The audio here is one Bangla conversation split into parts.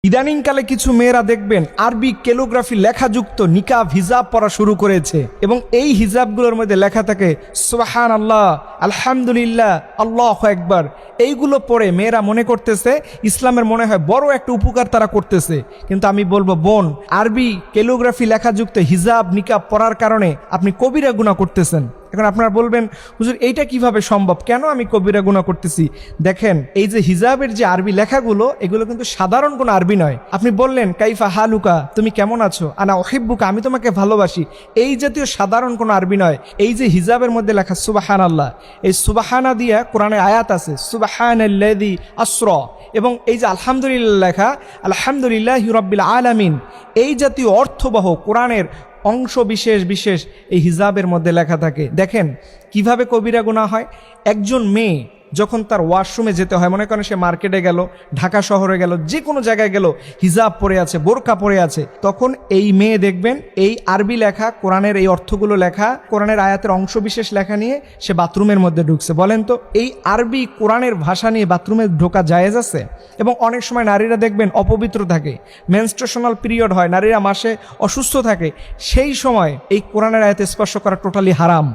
ইদানিংকালে কিছু মেয়েরা দেখবেন আরবি ক্যালিগ্রাফি লেখাযুক্ত নিকাব হিজাব পরা শুরু করেছে এবং এই হিজাবগুলোর মধ্যে লেখা থাকে সুবহানাল্লাহ, আলহামদুলিল্লাহ, আল্লাহু আকবার। এইগুলো পড়ে মেয়েরা মনে করতেছে ইসলামের মনে হয় বড় একটা উপকার তারা করতেছে। কিন্তু আমি বলবো বোন, আরবি ক্যালিগ্রাফি লেখাযুক্ত হিজাব নিকাব পরার কারণে আপনি কবিরা গুনাহ করতেছেন। এখন আপনারা বলবেন হুজুর এইটা কিভাবে সম্ভব, কেন আমি কবিরা গুনাহ করতেছি? দেখেন, এই যে হিজাবের যে আরবি লেখাগুলো, এগুলো কিন্তু সাধারণ কোনো আরবি নয়। আপনি বললেন কাইফা হালুকা, তুমি কেমন আছো, আনা উহিব্বুকা, আমি তোমাকে ভালোবাসি, এই জাতীয় সাধারণ কোনো আরবি নয়। এই যে হিজাবের মধ্যে লেখা সুবহানাল্লাহ, এই সুবহানা দিয়া কোরআনে আয়াত আছে সুবহানাল্লাযী আসরা, এবং এই যে আলহামদুলিল্লাহ লেখা আলহামদুলিল্লাহি রাব্বিল আলামিন, এই জাতীয় অর্থবহ কোরআনের অংশ বিশেষ বিশেষ এই হিজাবের মধ্যে লেখা থাকে। দেখেন কিভাবে কবিরা গুনাহ হয়। একজন মেয়ে যখন তার ওয়াশরুমে যেতে হয়, মনে করেন সে মার্কেটে গেল, ঢাকা শহরে গেল, যে কোনো জায়গায় গেল, হিজাব পরে আছে, বোরকা পরে আছে, তখন এই মেয়ে দেখবেন এই আরবি লেখা কোরআনের এই অর্থগুলো লেখা, কোরআনের আয়াতের অংশ বিশেষ লেখা নিয়ে সে বাথরুমের মধ্যে ঢুকছে। বলেন তো, এই আরবি কোরআনের ভাষা নিয়ে বাথরুমে ঢোকা জায়েজ আছে? এবং অনেক সময় নারীরা দেখবেন অপবিত্র থাকে, মেনস্ট্রুয়েশনাল পিরিয়ড হয়, নারীরা মাসে অসুস্থ থাকে, সেই সময় এই কোরআনের আয়াতে স্পর্শ করা টোটালি হারাম।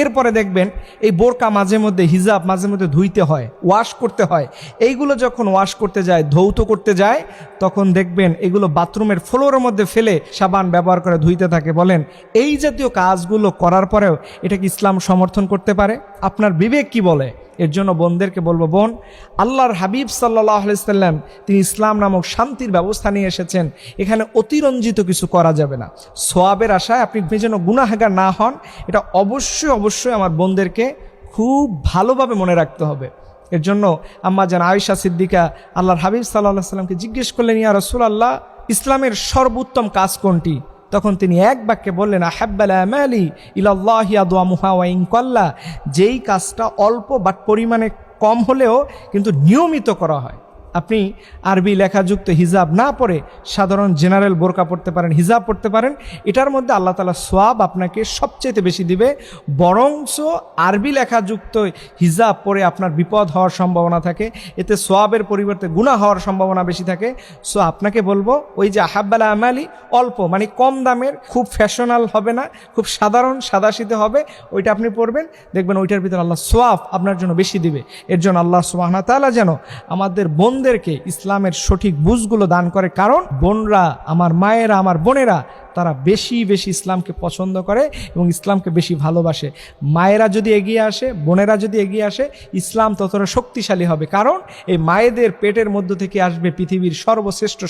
এরপরে দেখবেন এই বোরকা মাঝে মধ্যে, হিজাব মাঝে মধ্যে ধুইতে হয়, ওয়াশ করতে হয়। এইগুলো যখন ওয়াশ করতে যায়, ধৌত করতে যায়, তখন দেখবেন এগুলো বাথরুমের ফ্লোরের মধ্যে ফেলে সাবান ব্যবহার করে ধুইতে থাকে। বলেন এই জাতীয় কাজগুলো করার পরেও এটা কি ইসলাম সমর্থন করতে পারে? আপনার বিবেক কি বলে? এর জন্য বোনদেরকে বলবো, বোন, আল্লাহর হাবিব সাল্লাল্লাহু আলাইহি সাল্লাম তিনি ইসলাম নামক শান্তির ব্যবস্থা নিয়ে এসেছেন। এখানে অতিরঞ্জিত কিছু করা যাবে না। সওয়াবের আশায় আপনি যেন গুনাহগার না হন, এটা অবশ্যই অবশ্যই আমার বোনদেরকে খুব ভালোভাবে মনে রাখতে হবে। এর জন্য আম্মা জান আয়েশা সিদ্দিকা আল্লাহর হাবিব সাল্লাল্লাহু আলাইহি সাল্লামকে জিজ্ঞেস করলেন, ইয়া রাসূলুল্লাহ, ইসলামের সর্বোত্তম কাজ কোনটি? তখন তিনি এক বাক্যে বললেন, আহাব্বাল আমালি ইলাল্লাহি আদওয়ামুহা ওয়া ইন কাল্লা, যেই কাজটা অল্প বাট পরিমাণে কম হলেও কিন্তু নিয়মিত করা হয়। আপনি আরবি লেখাযুক্ত হিজাব না পরে সাধারণ জেনারেল বোরকা পড়তে পারেন, হিজাব পড়তে পারেন, এটার মধ্যে আল্লাহ তাআলা সওয়াব আপনাকে সবচেয়ে বেশি দিবে। বরঞ্চ আরবি লেখাযুক্ত হিজাব পরে আপনার বিপদ হওয়ার সম্ভাবনা থাকে, এতে সওয়াবের পরিবর্তে গুনাহ হওয়ার সম্ভাবনা বেশি থাকে। সো আপনাকে বলবো, ওই যে আহাব্বাল আমালি, অল্প মানে কম দামের, খুব ফ্যাশনাল হবে না, খুব সাধারণ সাদাসিধে হবে, ওইটা আপনি পড়বেন, দেখবেন ওইটার ভিতরে আল্লাহ সওয়াব আপনার জন্য বেশি দিবে। এর জন্য আল্লাহ সুবহানাহু ওয়া তাআলা যেন আমাদের বোনদেরকে ইসলামের সঠিক বুঝগুলো দান করে। কারণ বোনরা, আমার মায়েরা, আমার বোনেরা, তারা বেশি বেশি ইসলামকে পছন্দ করে এবং ইসলামকে বেশি ভালোবাসে। মায়েরা যদি এগিয়ে আসে, বোনেরা যদি এগিয়ে আসে, ইসলাম ততটা শক্তিশালী হবে। কারণ এই মায়েদের পেটের মধ্য থেকে আসবে পৃথিবীর সর্বশ্রেষ্ঠ